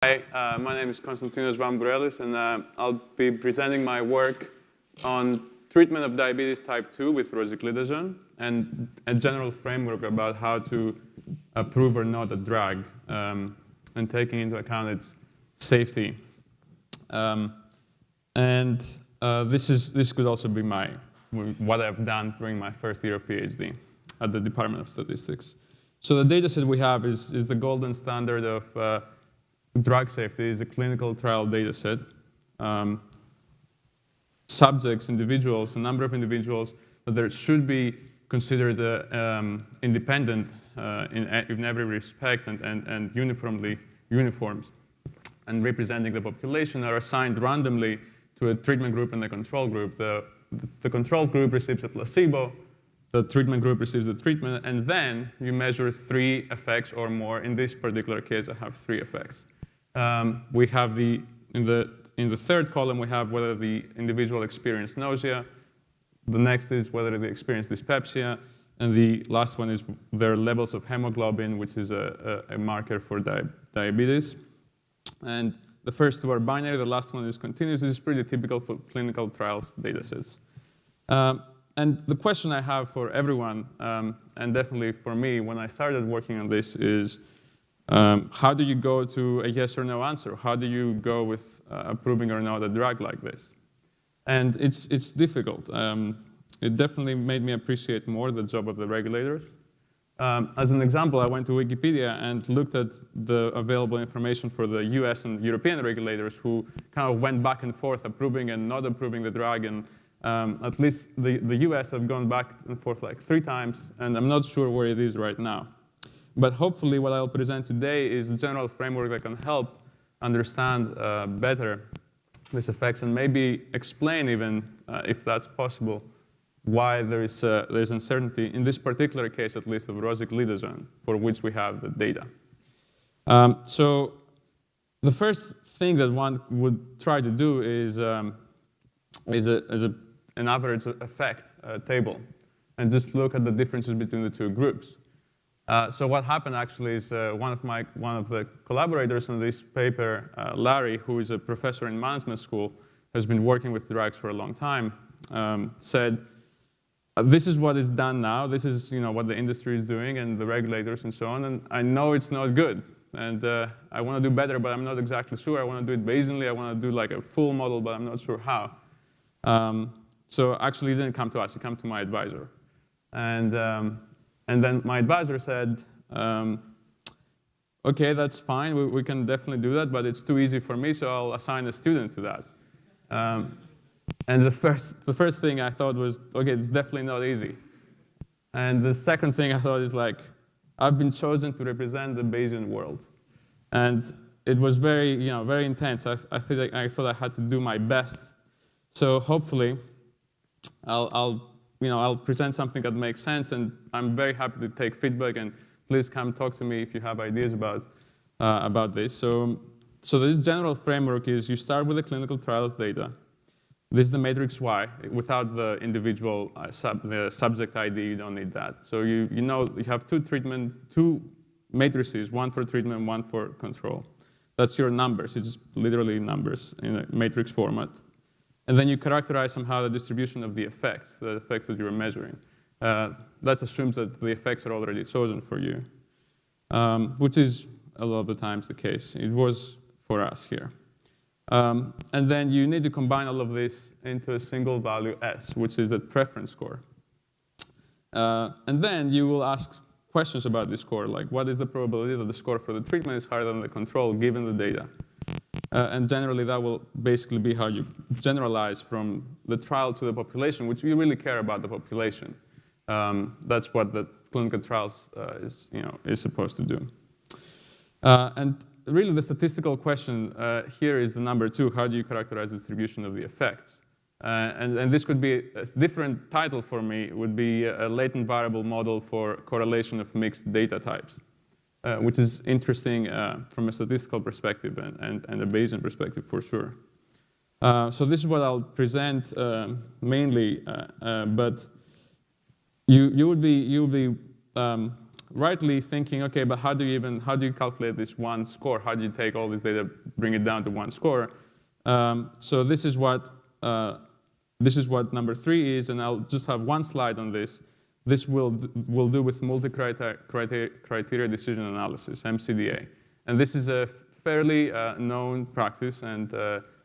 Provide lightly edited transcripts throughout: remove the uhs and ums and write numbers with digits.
Hi, my name is Constantine and I'll be presenting my work on treatment of diabetes type 2 with rosiglitazone and a general framework about how to approve or not a drug and taking into account its safety. This could also be what I've done during my first year of PhD at the Department of Statistics. So the data set we have is the golden standard of drug safety, is a clinical trial data set. Subjects, individuals, a number of individuals that there should be considered independent in every respect and uniform and representing the population are assigned randomly to a treatment group and a control group. The control group receives a placebo, the treatment group receives the treatment, and then you measure 3 effects or more. In this particular case, I have 3 effects. We have in the third column, we have whether the individual experienced nausea. The next is whether they experienced dyspepsia. And the last one is their levels of hemoglobin, which is a marker for diabetes. And the first 2 are binary. The last one is continuous. This is pretty typical for clinical trials data sets. And the question I have for everyone, and definitely for me when I started working on this, is how do you go to a yes or no answer? How do you go with approving or not a drug like this? And it's difficult. It definitely made me appreciate more the job of the regulators. As an example, I went to Wikipedia and looked at the available information for the US and European regulators who kind of went back and forth approving and not approving the drug. And at least the US have gone back and forth like 3 times, and I'm not sure where it is right now. But hopefully what I'll present today is a general framework that can help understand better these effects and maybe explain even, if that's possible, why there's uncertainty, in this particular case at least, of rosiglitazone, for which we have the data. So the first thing that one would try to do is an average effect table and just look at the differences between the 2 groups. So what happened actually is one of the collaborators on this paper, Larry, who is a professor in management school, has been working with drugs for a long time, said, this is what is done now, this is what the industry is doing and the regulators and so on, and I know it's not good. And I want to do better, but I'm not exactly sure. I want to do it Bayesianly, I want to do like a full model, but I'm not sure how. So actually, he didn't come to us, he came to my advisor. And then my advisor said, okay, that's fine, we can definitely do that, but it's too easy for me, so I'll assign a student to that. And the first thing I thought was, okay, it's definitely not easy. And the second thing I thought is like, I've been chosen to represent the Bayesian world. And it was very intense. I thought I had to do my best. So hopefully, I'll present something that makes sense, and I'm very happy to take feedback, and please come talk to me if you have ideas about this. So this general framework is you start with the clinical trials data. This is the matrix Y. Without the individual the subject ID, you don't need that. So you have 2 matrices, 1 for treatment, 1 for control. That's your numbers. It's literally numbers in a matrix format. And then you characterize somehow the distribution of the effects that you're measuring. That assumes that the effects are already chosen for you, which is a lot of the times the case. It was for us here. And then you need to combine all of this into a single value S, which is the preference score. And then you will ask questions about this score, like what is the probability that the score for the treatment is higher than the control given the data? And generally, that will basically be how you generalize from the trial to the population, which we really care about the population. That's what the clinical trials is supposed to do. And really, the statistical question here is the number 2. How do you characterize the distribution of the effects? And this could be a different title for me. It would be a latent variable model for correlation of mixed data types. Which is interesting from a statistical perspective and a Bayesian perspective for sure. So this is what I'll present mainly, but you would be rightly thinking, okay, but how do you calculate this one score? How do you take all this data, bring it down to one score? So this is what number 3 is, and I'll just have one slide on this. This will do with multi-criteria decision analysis, MCDA. And this is a fairly known practice, and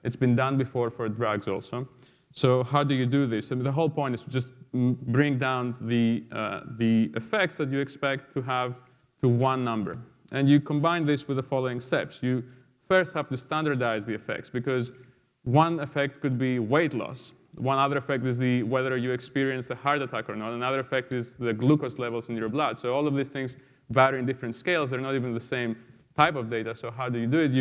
it's been done before for drugs also. So how do you do this? I mean, the whole point is to just bring down the effects that you expect to have to one number. And you combine this with the following steps. You first have to standardize the effects, because one effect could be weight loss. One other effect is whether you experienced a heart attack or not. Another effect is the glucose levels in your blood. So all of these things vary in different scales. They're not even the same type of data. So how do you do it?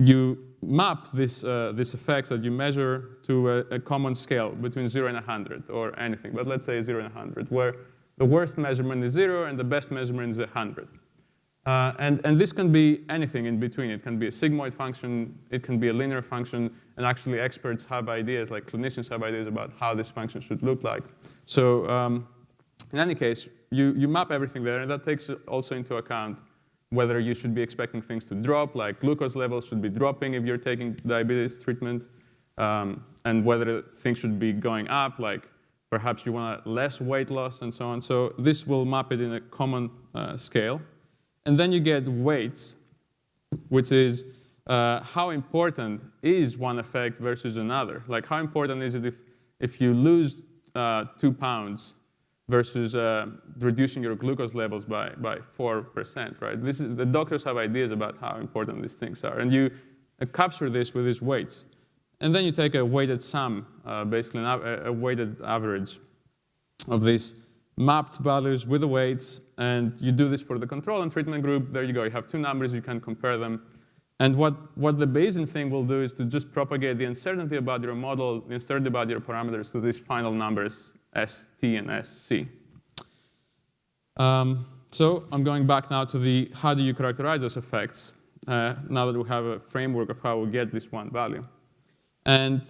You map these effects that you measure to a common scale between 0 and 100 or anything. But let's say 0 and 100, where the worst measurement is 0 and the best measurement is 100. And this can be anything in between. It can be a sigmoid function, it can be a linear function, and actually experts have ideas, like clinicians have ideas about how this function should look like. So in any case, you map everything there, and that takes also into account whether you should be expecting things to drop, like glucose levels should be dropping if you're taking diabetes treatment, and whether things should be going up, like perhaps you want less weight loss and so on. So this will map it in a common scale. And then you get weights, which is how important is one effect versus another. Like how important is it if you lose 2 pounds versus reducing your glucose levels by 4%, right? The doctors have ideas about how important these things are. And you capture this with these weights. And then you take a weighted sum, basically a weighted average of these mapped values with the weights, and you do this for the control and treatment group. There you go. You have 2 numbers. You can compare them. And what the Bayesian thing will do is to just propagate the uncertainty about your model, the uncertainty about your parameters to these final numbers, ST and SC. So I'm going back now to how do you characterize those effects, now that we have a framework of how we get this one value. And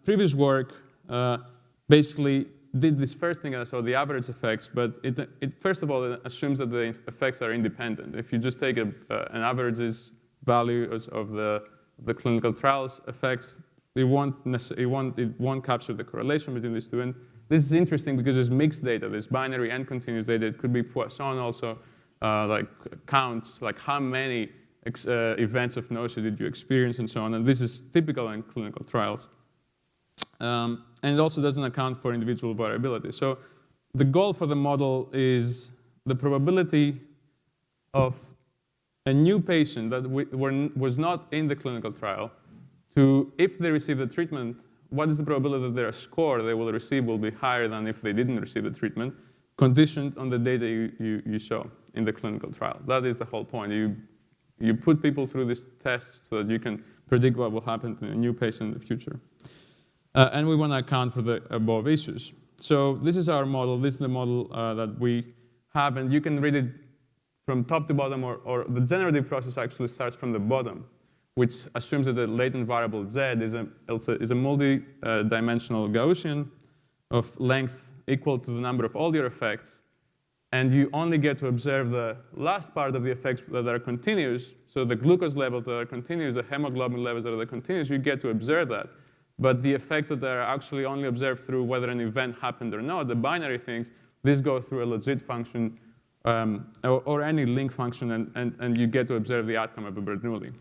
previous work basically did this first thing, so the average effects, but it first of all it assumes that the effects are independent. If you just take an averages value of the clinical trials effects, it won't capture the correlation between these two. And this is interesting because there's mixed data, there's binary and continuous data. It could be Poisson also, like counts, like how many events of nausea did you experience and so on. And this is typical in clinical trials. And it also doesn't account for individual variability. So the goal for the model is the probability of a new patient that was not in the clinical trial to, if they receive the treatment, what is the probability that their score they will receive will be higher than if they didn't receive the treatment, conditioned on the data you show in the clinical trial. That is the whole point. You put people through this test so that you can predict what will happen to a new patient in the future. And we want to account for the above issues. So this is our model. This is the model that we have. And you can read it from top to bottom, or the generative process actually starts from the bottom, which assumes that the latent variable z is a multi-dimensional Gaussian of length equal to the number of all your effects. And you only get to observe the last part of the effects that are continuous. So the glucose levels that are continuous, the hemoglobin levels that are continuous, you get to observe that. But the effects that are actually only observed through whether an event happened or not, the binary things, these go through a logit function or any link function, and you get to observe the outcome of a Bernoulli.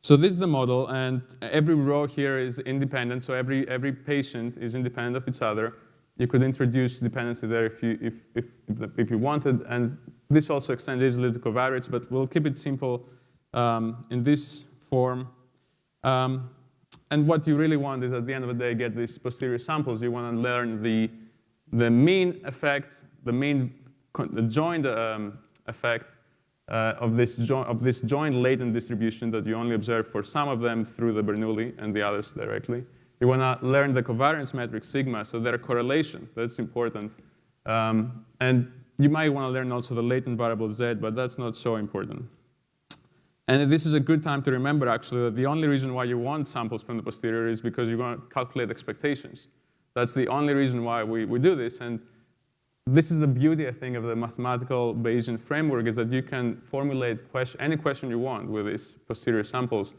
So this is the model, and every row here is independent. So every patient is independent of each other. You could introduce dependency there if you wanted, and this also extends easily to covariates, but we'll keep it simple in this form. And what you really want is, at the end of the day, get these posterior samples. You want to learn the mean effect, the joint effect of this joint latent distribution that you only observe for some of them through the Bernoulli and the others directly. You want to learn the covariance metric sigma, so their correlation. That's important. And you might want to learn also the latent variable z, but that's not so important. And this is a good time to remember, actually, that the only reason why you want samples from the posterior is because you're going to calculate expectations. That's the only reason why we do this. And this is the beauty, I think, of the mathematical Bayesian framework, is that you can formulate any question you want with these posterior samples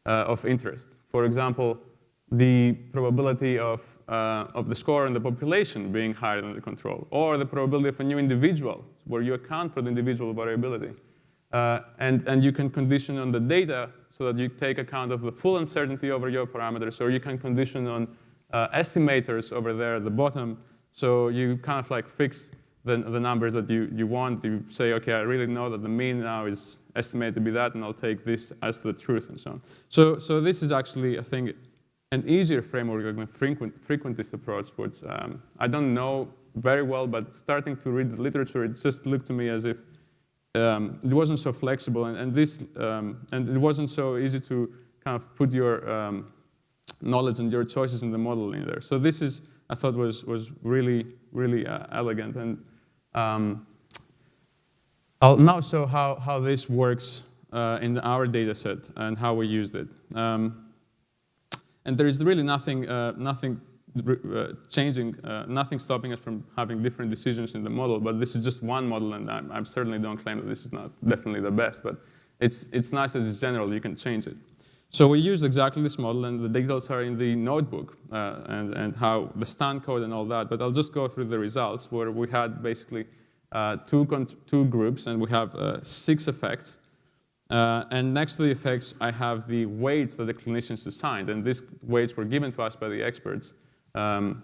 of interest. For example, the probability of the score in the population being higher than the control, or the probability of a new individual, where you account for the individual variability. And you can condition on the data so that you take account of the full uncertainty over your parameters, or you can condition on estimators over there at the bottom. So you kind of like fix the numbers that you want. You say, OK, I really know that the mean now is estimated to be that, and I'll take this as the truth, and so on. So this is actually, I think, an easier framework than the frequentist approach, which I don't know very well, but starting to read the literature, it just looked to me as if it wasn't so flexible, and it wasn't so easy to kind of put your knowledge and your choices in the model in there. So this is, I thought, was really, really elegant. And I'll now show how this works in our data set and how we used it. And there is really nothing changing, nothing stopping us from having different decisions in the model, but this is just one model, and I certainly don't claim that this is not definitely the best, but it's nice that it's general, you can change it. So we use exactly this model, and the details are in the notebook, and how the stand code and all that, but I'll just go through the results, where we had basically two groups, and we have 6 effects. And next to the effects, I have the weights that the clinicians assigned, and these weights were given to us by the experts. And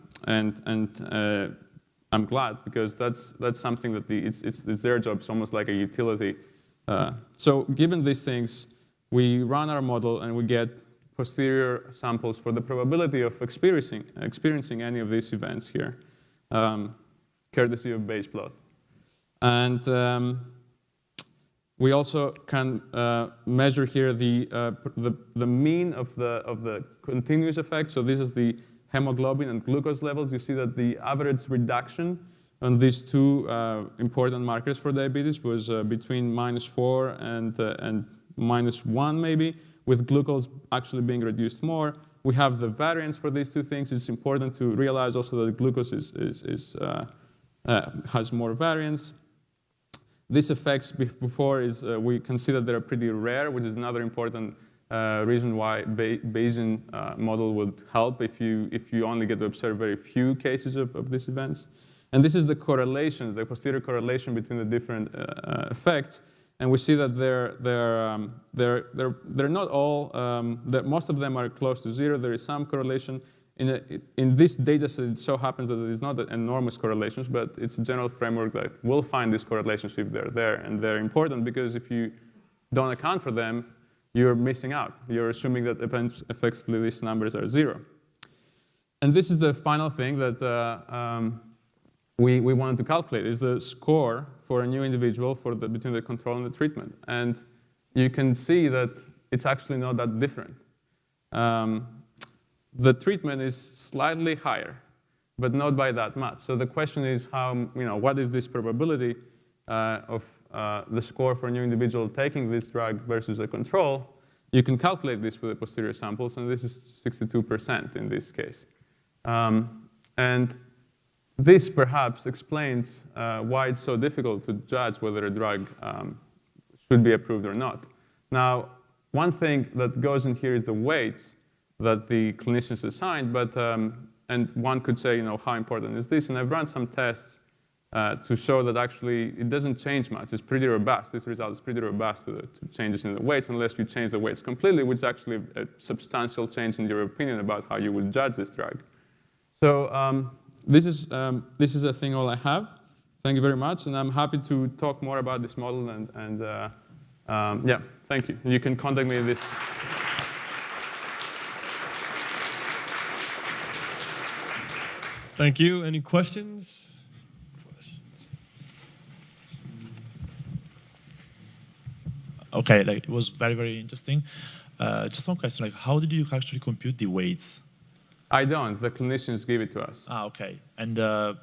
I'm glad, because that's something that it's their job. It's almost like a utility. So given these things, we run our model, and we get posterior samples for the probability of experiencing any of these events here, courtesy of Bayes plot. And we also can measure here the mean of the continuous effect. So this is the hemoglobin and glucose levels. You see that the average reduction on these two important markers for diabetes was between -4 and -1 maybe, with glucose actually being reduced more. We have the variance for these two things. It's important to realize also that glucose has more variance. These effects before we can see that they're pretty rare, which is another important reason why Bayesian model would help if you only get to observe very few cases of these events. And this is the correlation, the posterior correlation between the different effects. And we see that they're not all, that most of them are close to 0. There is some correlation. In this data set, it so happens that it is not enormous correlations, but it's a general framework that will find these correlations if they're there. And they're important because if you don't account for them, you're missing out. You're assuming that effectively these numbers are 0. And this is the final thing that we wanted to calculate, is the score for a new individual between the control and the treatment. And you can see that it's actually not that different. The treatment is slightly higher, but not by that much. So the question is what is this probability of the score for a new individual taking this drug versus a control? You can calculate this with the posterior samples, and this is 62% in this case. And this perhaps explains why it's so difficult to judge whether a drug should be approved or not. Now, one thing that goes in here is the weights that the clinicians assigned, but and one could say, how important is this? And I've run some tests to show that actually it doesn't change much. It's pretty robust. This result is pretty robust to changes in the weights, unless you change the weights completely, which is actually a substantial change in your opinion about how you would judge this drug. So this is I think all I have. Thank you very much, and I'm happy to talk more about this model. And yeah, thank you. You can contact me this. Thank you. Any questions? Okay, it was very, very interesting. Just one question, how did you actually compute the weights? I don't. The clinicians give it to us. Okay. And I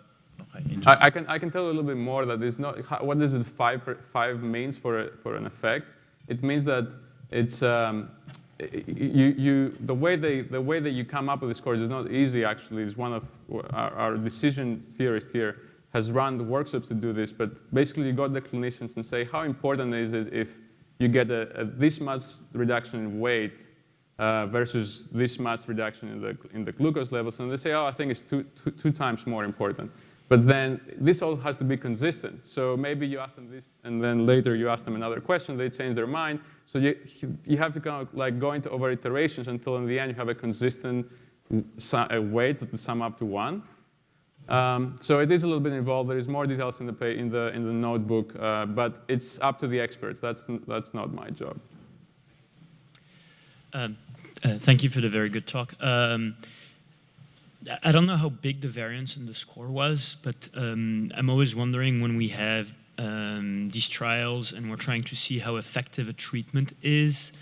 can tell you a little bit more. That is not what is it 5 means for an effect. It means that it's the way that you come up with the scores is not easy. Actually, is one of our decision theorists here has run the workshops to do this, but basically you got the clinicians and say, how important is it if you get this much reduction in weight versus this much reduction in the glucose levels? And they say, oh, I think it's two times more important. But then this all has to be consistent. So maybe you ask them this, and then later you ask them another question, they change their mind. So you have to kind of like go into over iterations until in the end you have a consistent weights that sum up to 1. So it is a little bit involved. There is more details in the notebook, but it's up to the experts. That's not my job. Thank you for the very good talk. I don't know how big the variance in the score was, but I'm always wondering when we have these trials and we're trying to see how effective a treatment is,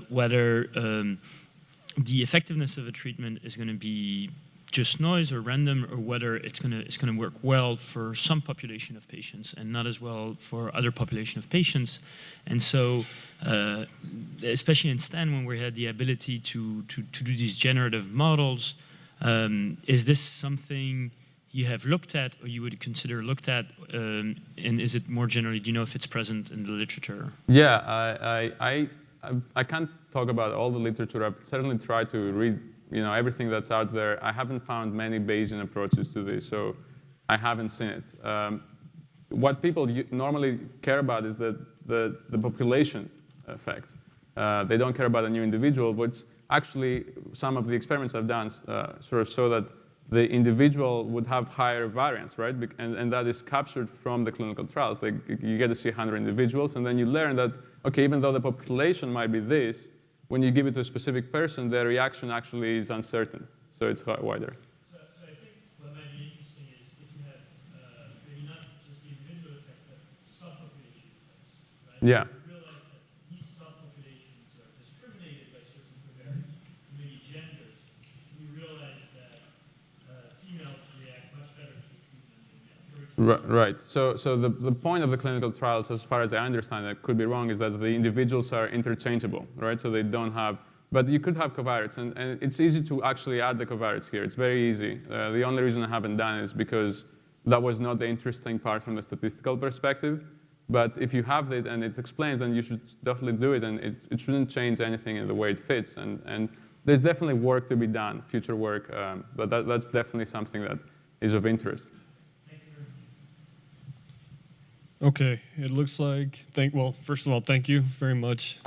whether the effectiveness of a treatment is going to be just noise or random, or whether it's going to work well for some population of patients and not as well for other population of patients. And so, especially in STAN, when we had the ability to do these generative models, is this something you have looked at or you would consider looked at, and is it more generally, do you know if it's present in the literature? Yeah, I can't talk about all the literature. I've certainly tried to read everything that's out there. I haven't found many Bayesian approaches to this, so I haven't seen it. What people normally care about is the population effect. They don't care about a new individual, but actually some of the experiments I've done sort of show that the individual would have higher variance, right? And that is captured from the clinical trials. You get to see 100 individuals, and then you learn that, okay, even though the population might be this, when you give it to a specific person, their reaction actually is uncertain. So it's wider. So I think what might be interesting is if you have maybe not just the individual effect, but subpopulation effects, right? Yeah. You realize that these subpopulations are discriminated by certain covariates, maybe genders. You realize that females react much better to treatment than males. Right. So the point of the clinical trials, as far as I understand it, could be wrong, is that the individuals are interchangeable, right? So they don't have, but you could have covariates, and it's easy to actually add the covariates here. It's very easy. The only reason I haven't done it is because that was not the interesting part from the statistical perspective. But if you have it and it explains, then you should definitely do it, and it shouldn't change anything in the way it fits. And there's definitely work to be done, future work, but that's definitely something that is of interest. Okay, it looks like, well, first of all, thank you very much.